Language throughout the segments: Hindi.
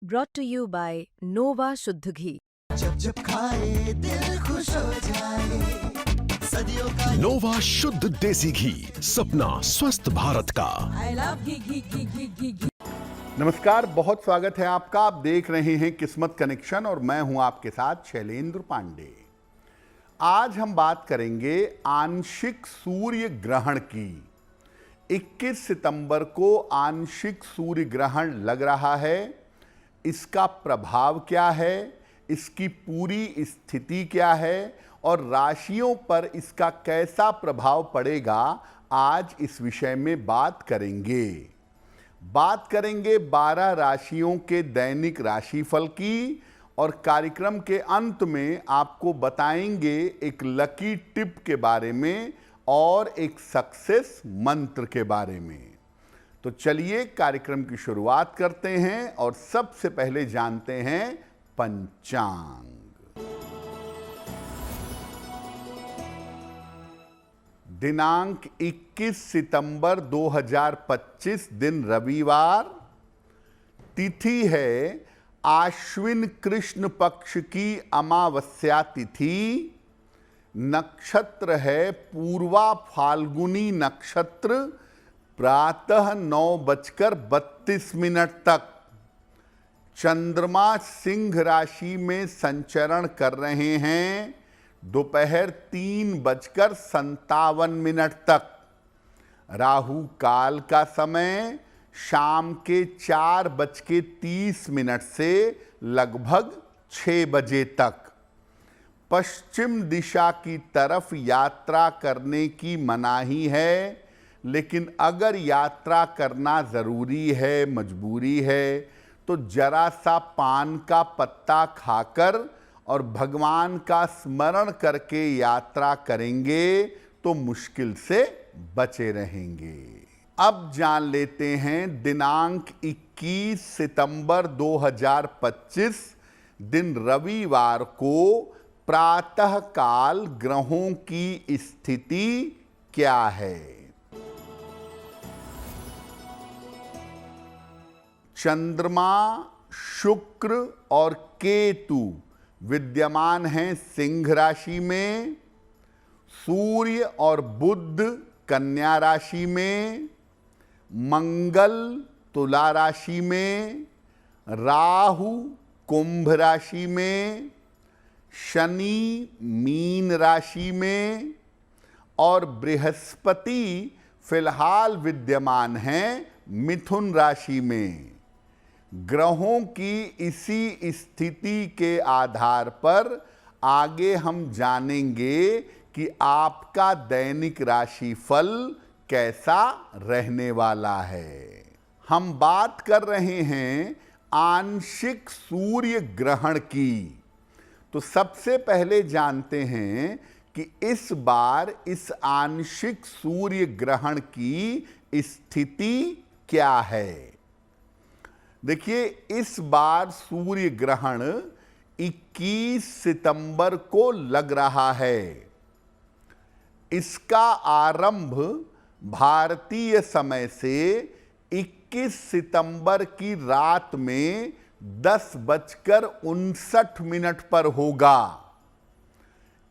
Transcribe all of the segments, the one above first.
brought to you by Nova शुद्ध घी। जब जब खाए दिल खुश हो जाए, सदियों का नोवा शुद्ध देसी घी, सपना स्वस्थ भारत का। I love घी। नमस्कार, बहुत स्वागत है आपका। आप देख रहे हैं किस्मत कनेक्शन और मैं हूं आपके साथ शैलेंद्र पांडे। आज हम बात करेंगे आंशिक सूर्य ग्रहण की। 21 सितंबर को आंशिक सूर्य ग्रहण लग रहा है। इसका प्रभाव क्या है, इसकी पूरी स्थिति क्या है और राशियों पर इसका कैसा प्रभाव पड़ेगा, आज इस विषय में बात करेंगे। 12 राशियों के दैनिक राशिफल की और कार्यक्रम के अंत में आपको बताएंगे एक लकी टिप के बारे में और एक सक्सेस मंत्र के बारे में। तो चलिए कार्यक्रम की शुरुआत करते हैं और सबसे पहले जानते हैं पंचांग। दिनांक 21 सितंबर 2025 दिन रविवार। तिथि है आश्विन कृष्ण पक्ष की अमावस्या तिथि। नक्षत्र है पूर्वा फाल्गुनी नक्षत्र। प्रातः 9:32 तक। चंद्रमा सिंह राशि में संचरण कर रहे हैं। दोपहर 3:57 तक। राहु काल का समय शाम के 4:30 से लगभग 6 बजे तक। पश्चिम दिशा की तरफ यात्रा करने की मनाही है, लेकिन अगर यात्रा करना ज़रूरी है, मजबूरी है, तो जरा सा पान का पत्ता खाकर और भगवान का स्मरण करके यात्रा करेंगे तो मुश्किल से बचे रहेंगे। अब जान लेते हैं दिनांक 21 सितंबर 2025 दिन रविवार को प्रातः काल ग्रहों की स्थिति क्या है। चंद्रमा, शुक्र और केतु विद्यमान हैं सिंह राशि में। सूर्य और बुध कन्या राशि में। मंगल तुला राशि में। राहु कुंभ राशि में। शनि मीन राशि में और बृहस्पति फिलहाल विद्यमान हैं मिथुन राशि में। ग्रहों की इसी स्थिति के आधार पर आगे हम जानेंगे कि आपका दैनिक राशिफल कैसा रहने वाला है। हम बात कर रहे हैं आंशिक सूर्य ग्रहण की। तो सबसे पहले जानते हैं कि इस बार इस आंशिक सूर्य ग्रहण की स्थिति क्या है। देखिए, इस बार सूर्य ग्रहण 21 सितंबर को लग रहा है। इसका आरंभ भारतीय समय से 21 सितंबर की रात में 10:59 पर होगा।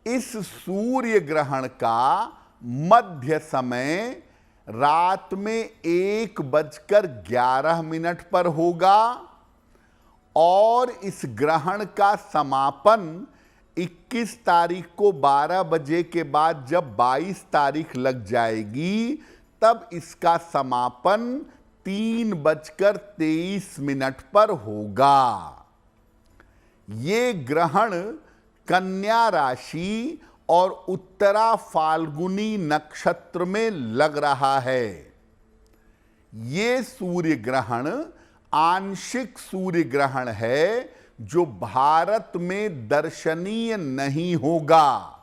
इस सूर्य ग्रहण का मध्य समय रात में 1:11 पर होगा और इस ग्रहण का समापन 21 तारीख को 12 बजे के बाद जब 22 तारीख लग जाएगी, तब इसका समापन 3:23 पर होगा। ये ग्रहण कन्या राशि और उत्तरा फाल्गुनी नक्षत्र में लग रहा है। ये सूर्य ग्रहण आंशिक सूर्य ग्रहण है जो भारत में दर्शनीय नहीं होगा।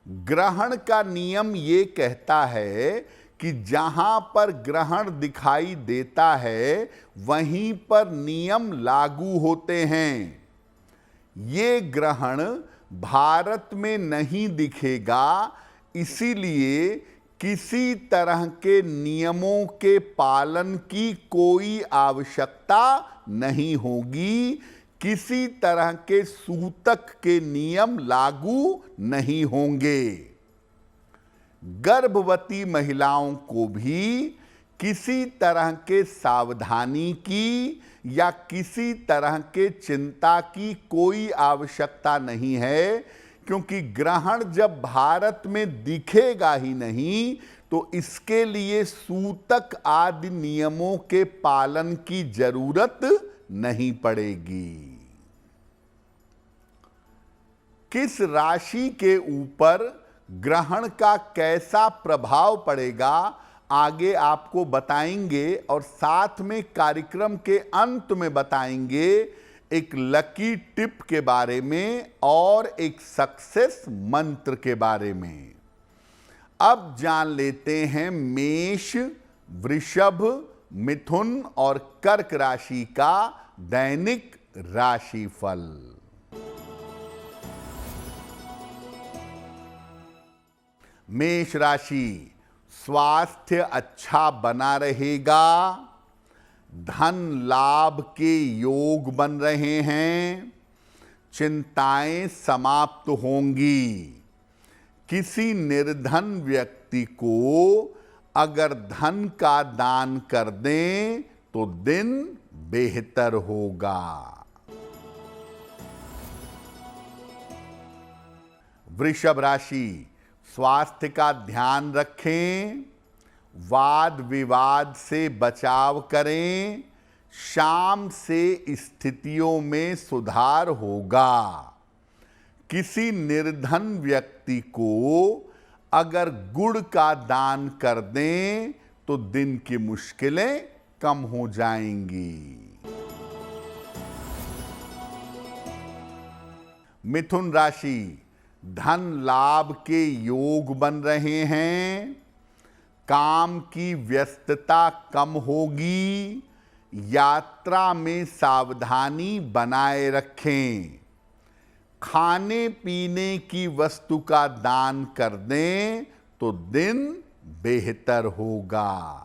ग्रहण का नियम ये कहता है कि जहां पर ग्रहण दिखाई देता है वहीं पर नियम लागू होते हैं। ये ग्रहण भारत में नहीं दिखेगा, इसीलिए किसी तरह के नियमों के पालन की कोई आवश्यकता नहीं होगी, किसी तरह के सूतक के नियम लागू नहीं होंगे। गर्भवती महिलाओं को भी किसी तरह के सावधानी की या किसी तरह के चिंता की कोई आवश्यकता नहीं है, क्योंकि ग्रहण जब भारत में दिखेगा ही नहीं तो इसके लिए सूतक आदि नियमों के पालन की जरूरत नहीं पड़ेगी। किस राशि के ऊपर ग्रहण का कैसा प्रभाव पड़ेगा आगे आपको बताएंगे, और साथ में कार्यक्रम के अंत में बताएंगे एक लकी टिप के बारे में और एक सक्सेस मंत्र के बारे में। अब जान लेते हैं मेष, वृषभ, मिथुन और कर्क राशि का दैनिक राशिफल। मेष राशि, स्वास्थ्य अच्छा बना रहेगा, धन लाभ के योग बन रहे हैं, चिंताएं समाप्त होंगी। किसी निर्धन व्यक्ति को अगर धन का दान कर दें तो दिन बेहतर होगा। वृषभ राशि, स्वास्थ्य का ध्यान रखें, वाद विवाद से बचाव करें, शाम से स्थितियों में सुधार होगा। किसी निर्धन व्यक्ति को अगर गुड़ का दान कर दें तो दिन की मुश्किलें कम हो जाएंगी। मिथुन राशि, धन लाभ के योग बन रहे हैं, काम की व्यस्तता कम होगी, यात्रा में सावधानी बनाए रखें, खाने पीने की वस्तु का दान कर दें तो दिन बेहतर होगा।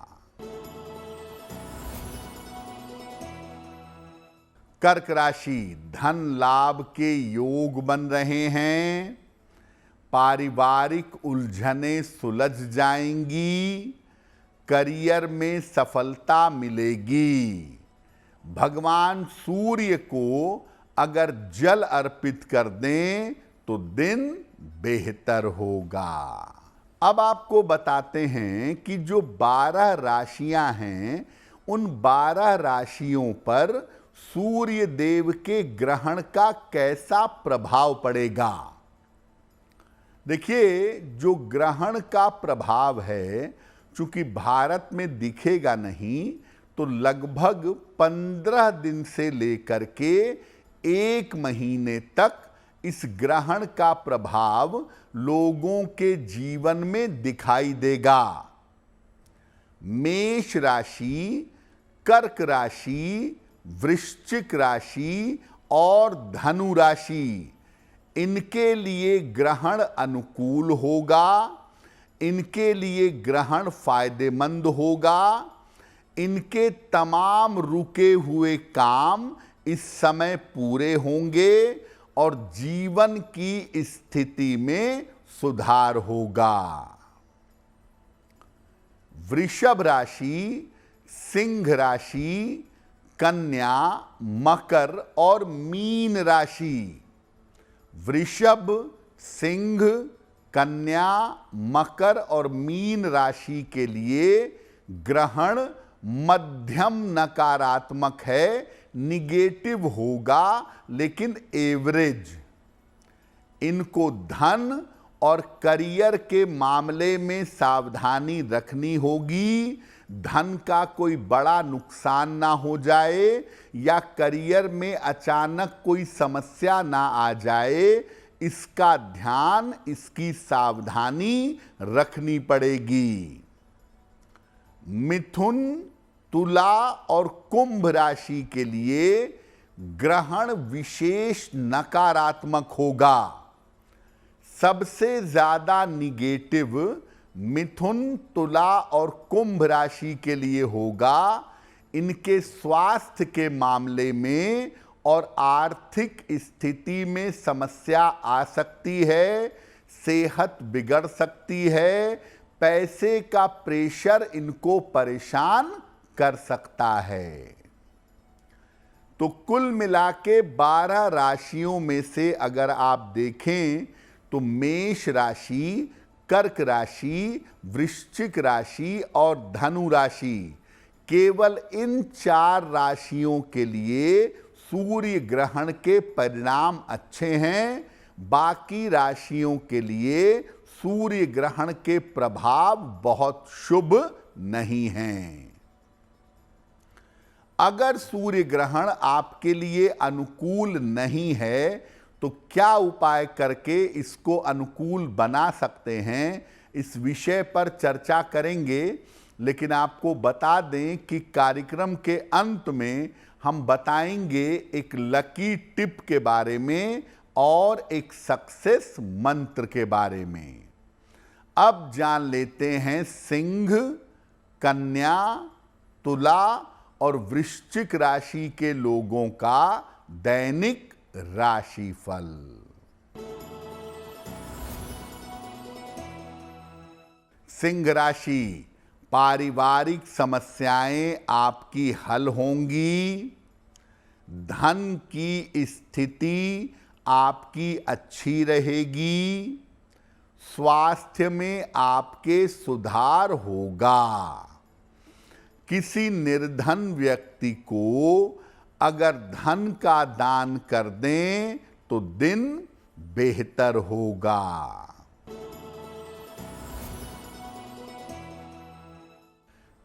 कर्क राशि, धन लाभ के योग बन रहे हैं, पारिवारिक उलझनें सुलझ जाएंगी, करियर में सफलता मिलेगी। भगवान सूर्य को अगर जल अर्पित कर दें तो दिन बेहतर होगा। अब आपको बताते हैं कि जो 12 राशियां हैं उन 12 राशियों पर सूर्य देव के ग्रहण का कैसा प्रभाव पड़ेगा। देखिए, जो ग्रहण का प्रभाव है, चूंकि भारत में दिखेगा नहीं तो लगभग 15 दिन से लेकर के 1 महीने तक इस ग्रहण का प्रभाव लोगों के जीवन में दिखाई देगा। मेष राशि, कर्क राशि, वृश्चिक राशि और धनु राशि, इनके लिए ग्रहण अनुकूल होगा, इनके लिए ग्रहण फायदेमंद होगा। इनके तमाम रुके हुए काम इस समय पूरे होंगे और जीवन की स्थिति में सुधार होगा। वृषभ राशि, सिंह राशि, कन्या, मकर और मीन राशि। वृषभ, सिंह, कन्या, मकर और मीन राशि के लिए ग्रहण मध्यम नकारात्मक है, निगेटिव होगा लेकिन एवरेज। इनको धन और करियर के मामले में सावधानी रखनी होगी, धन का कोई बड़ा नुकसान ना हो जाए या करियर में अचानक कोई समस्या ना आ जाए, इसका ध्यान, इसकी सावधानी रखनी पड़ेगी। मिथुन, तुला और कुंभ राशि के लिए ग्रहण विशेष नकारात्मक होगा। सबसे ज्यादा निगेटिव मिथुन, तुला और कुंभ राशि के लिए होगा। इनके स्वास्थ्य के मामले में और आर्थिक स्थिति में समस्या आ सकती है, सेहत बिगड़ सकती है, पैसे का प्रेशर इनको परेशान कर सकता है। तो कुल मिला के 12 राशियों में से अगर आप देखें तो मेष राशि, कर्क राशि, वृश्चिक राशि और धनु राशि, केवल इन 4 राशियों के लिए सूर्य ग्रहण के परिणाम अच्छे हैं। बाकी राशियों के लिए सूर्य ग्रहण के प्रभाव बहुत शुभ नहीं हैं। अगर सूर्य ग्रहण आपके लिए अनुकूल नहीं है तो क्या उपाय करके इसको अनुकूल बना सकते हैं, इस विषय पर चर्चा करेंगे। लेकिन आपको बता दें कि कार्यक्रम के अंत में हम बताएंगे एक लकी टिप के बारे में और एक सक्सेस मंत्र के बारे में। अब जान लेते हैं सिंह, कन्या, तुला और वृश्चिक राशि के लोगों का दैनिक राशिफल। सिंह राशि, पारिवारिक समस्याएं आपकी हल होंगी। धन की स्थिति आपकी अच्छी रहेगी। स्वास्थ्य में आपके सुधार होगा। किसी निर्धन व्यक्ति को अगर धन का दान कर दें तो दिन बेहतर होगा।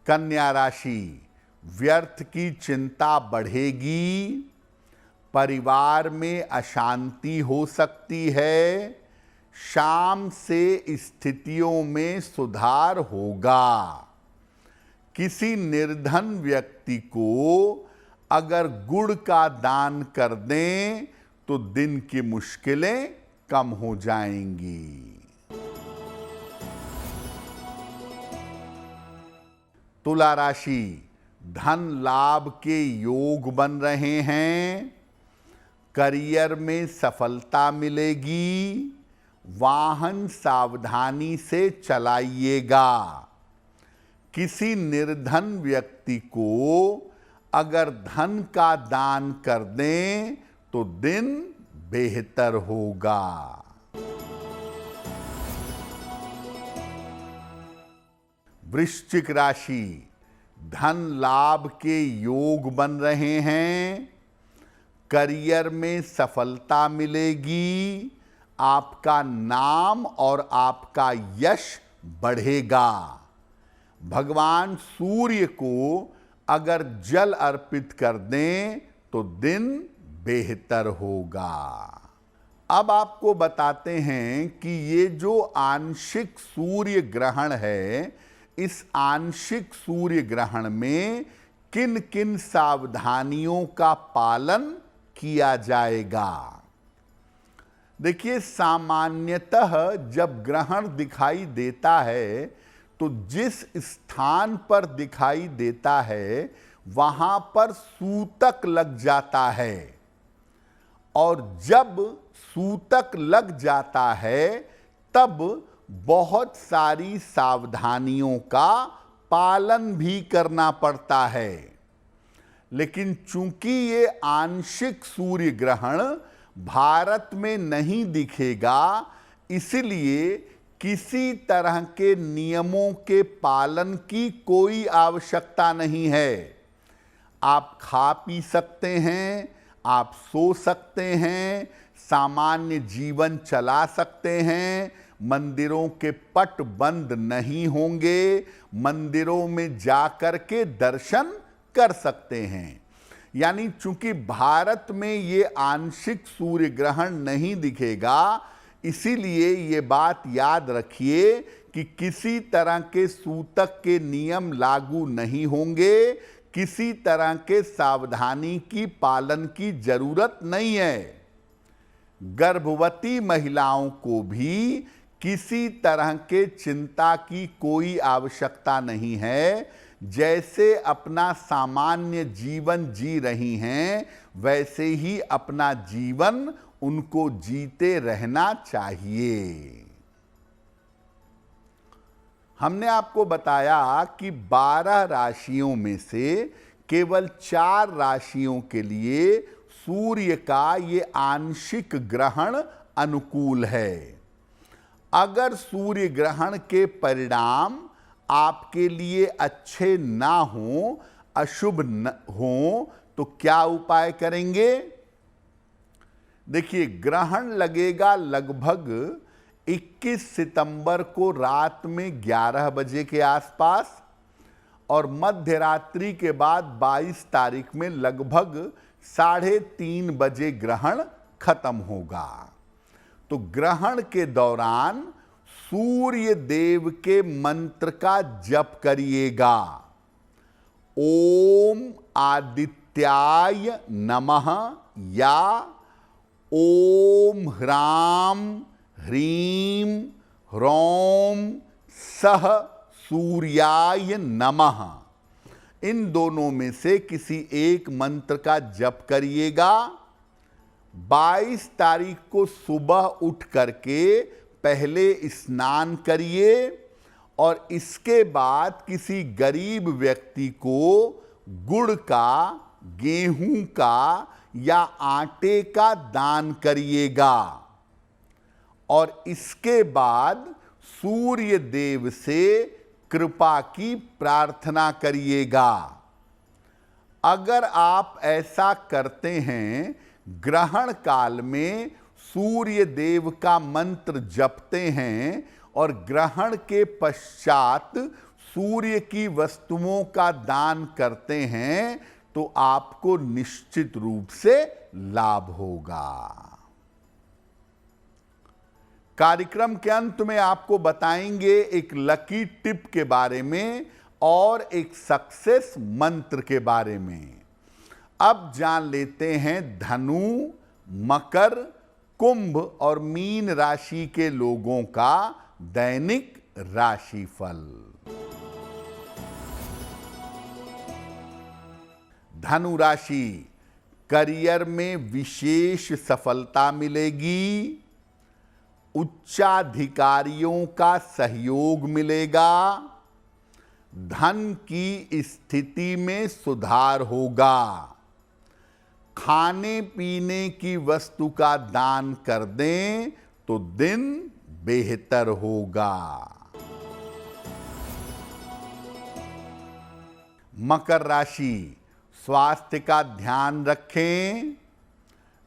कन्या राशि, व्यर्थ की चिंता बढ़ेगी। परिवार में अशांति हो सकती है। शाम से स्थितियों में सुधार होगा। किसी निर्धन व्यक्ति को अगर गुड़ का दान कर दें तो दिन की मुश्किलें कम हो जाएंगी। तुला राशि, धन लाभ के योग बन रहे हैं। करियर में सफलता मिलेगी। वाहन सावधानी से चलाइएगा। किसी निर्धन व्यक्ति को अगर धन का दान कर दें तो दिन बेहतर होगा। वृश्चिक राशि, धन लाभ के योग बन रहे हैं। करियर में सफलता मिलेगी। आपका नाम और आपका यश बढ़ेगा। भगवान सूर्य को अगर जल अर्पित कर दें तो दिन बेहतर होगा। अब आपको बताते हैं कि ये जो आंशिक सूर्य ग्रहण है, इस आंशिक सूर्य ग्रहण में किन किन सावधानियों का पालन किया जाएगा। देखिए, सामान्यतः जब ग्रहण दिखाई देता है तो जिस स्थान पर दिखाई देता है वहां पर सूतक लग जाता है। और जब सूतक लग जाता है तब बहुत सारी सावधानियों का पालन भी करना पड़ता है। लेकिन चूंकि ये आंशिक सूर्य ग्रहण भारत में नहीं दिखेगा, इसलिए किसी तरह के नियमों के पालन की कोई आवश्यकता नहीं है। आप खा पी सकते हैं, आप सो सकते हैं, सामान्य जीवन चला सकते हैं। मंदिरों के पट बंद नहीं होंगे। मंदिरों में जाकर के दर्शन कर सकते हैं। यानी चूंकि भारत में ये आंशिक सूर्य ग्रहण नहीं दिखेगा, इसीलिए ये बात याद रखिए कि किसी तरह के सूतक के नियम लागू नहीं होंगे। किसी तरह के सावधानी की पालन की जरूरत नहीं है। गर्भवती महिलाओं को भी किसी तरह के चिंता की कोई आवश्यकता नहीं है। जैसे अपना सामान्य जीवन जी रही हैं, वैसे ही अपना जीवन उनको जीते रहना चाहिए। हमने आपको बताया कि 12 राशियों में से केवल 4 राशियों के लिए सूर्य का ये आंशिक ग्रहण अनुकूल है। अगर सूर्य ग्रहण के परिणाम आपके लिए अच्छे ना हो, अशुभ न हो, तो क्या उपाय करेंगे? देखिए, ग्रहण लगेगा लगभग 21 सितंबर को रात में 11 बजे के आसपास और मध्य रात्रि के बाद 22 तारीख में लगभग 3:30 बजे ग्रहण खत्म होगा। तो ग्रहण के दौरान सूर्य देव के मंत्र का जप करिएगा। ओम आदित्याय नमः या ओम ह्राम ह्रीम ह्रौम सह सूर्याय नमः, इन दोनों में से किसी एक मंत्र का जप करिएगा। 22 तारीख को सुबह उठ करके पहले स्नान करिए और इसके बाद किसी गरीब व्यक्ति को गुड़ का, गेहूं का या आटे का दान करिएगा और इसके बाद सूर्य देव से कृपा की प्रार्थना करिएगा। अगर आप ऐसा करते हैं, ग्रहण काल में सूर्य देव का मंत्र जपते हैं और ग्रहण के पश्चात सूर्य की वस्तुओं का दान करते हैं, तो आपको निश्चित रूप से लाभ होगा। कार्यक्रम के अंत में आपको बताएंगे एक लकी टिप के बारे में और एक सक्सेस मंत्र के बारे में। अब जान लेते हैं धनु, मकर, कुंभ और मीन राशि के लोगों का दैनिक राशिफल। धनु राशि, करियर में विशेष सफलता मिलेगी। उच्चाधिकारियों का सहयोग मिलेगा। धन की स्थिति में सुधार होगा। खाने पीने की वस्तु का दान कर दें तो दिन बेहतर होगा। मकर राशि, स्वास्थ्य का ध्यान रखें।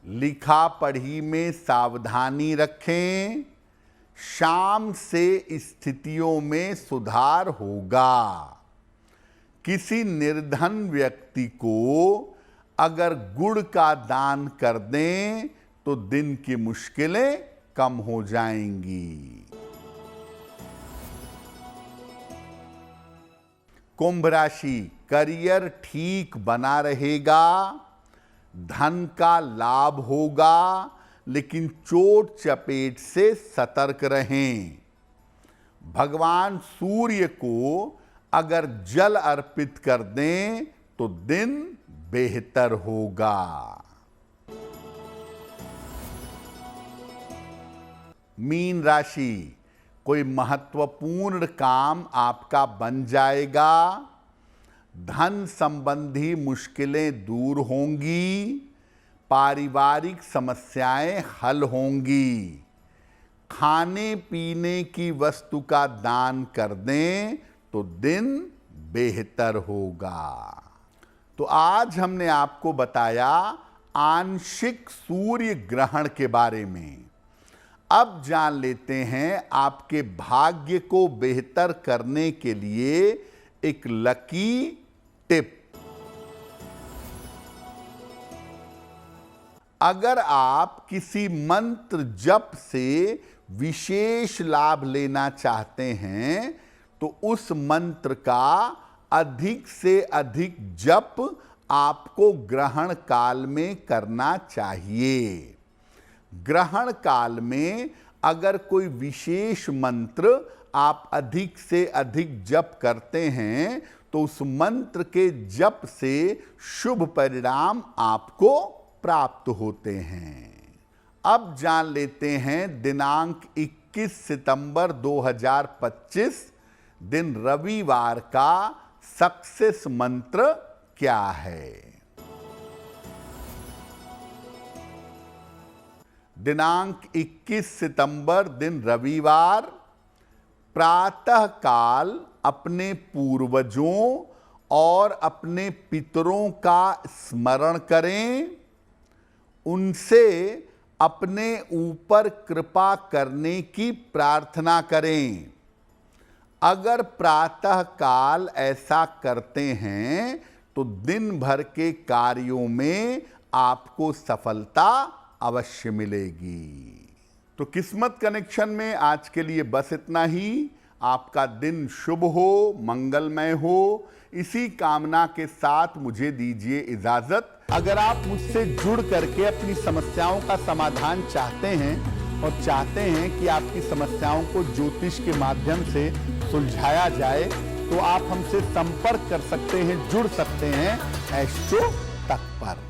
लिखा पढ़ी में सावधानी रखें। शाम से स्थितियों में सुधार होगा। किसी निर्धन व्यक्ति को अगर गुड़ का दान कर दें तो दिन की मुश्किलें कम हो जाएंगी। कुंभ राशि, करियर ठीक बना रहेगा। धन का लाभ होगा, लेकिन चोट चपेट से सतर्क रहें। भगवान सूर्य को अगर जल अर्पित कर दें तो दिन बेहतर होगा। मीन राशि, कोई महत्वपूर्ण काम आपका बन जाएगा। धन संबंधी मुश्किलें दूर होंगी। पारिवारिक समस्याएं हल होंगी। खाने पीने की वस्तु का दान कर दें तो दिन बेहतर होगा। तो आज हमने आपको बताया आंशिक सूर्य ग्रहण के बारे में। अब जान लेते हैं आपके भाग्य को बेहतर करने के लिए एक लकी टिप। अगर आप किसी मंत्र जप से विशेष लाभ लेना चाहते हैं तो उस मंत्र का अधिक से अधिक जप आपको ग्रहण काल में करना चाहिए। ग्रहण काल में अगर कोई विशेष मंत्र आप अधिक से अधिक जप करते हैं तो उस मंत्र के जप से शुभ परिणाम आपको प्राप्त होते हैं। अब जान लेते हैं दिनांक 21 सितंबर 2025 दिन रविवार का सक्सेस मंत्र क्या है। दिनांक 21 सितंबर दिन रविवार प्रातः काल अपने पूर्वजों और अपने पितरों का स्मरण करें, उनसे अपने ऊपर कृपा करने की प्रार्थना करें। अगर प्रातः काल ऐसा करते हैं तो दिन भर के कार्यों में आपको सफलता अवश्य मिलेगी। तो किस्मत कनेक्शन में आज के लिए बस इतना ही। आपका दिन शुभ हो, मंगलमय हो, इसी कामना के साथ मुझे दीजिए इजाजत। अगर आप मुझसे जुड़ करके अपनी समस्याओं का समाधान चाहते हैं और चाहते हैं कि आपकी समस्याओं को ज्योतिष के माध्यम से सुलझाया जाए तो आप हमसे संपर्क कर सकते हैं, जुड़ सकते हैं एस्ट्रो तक पर।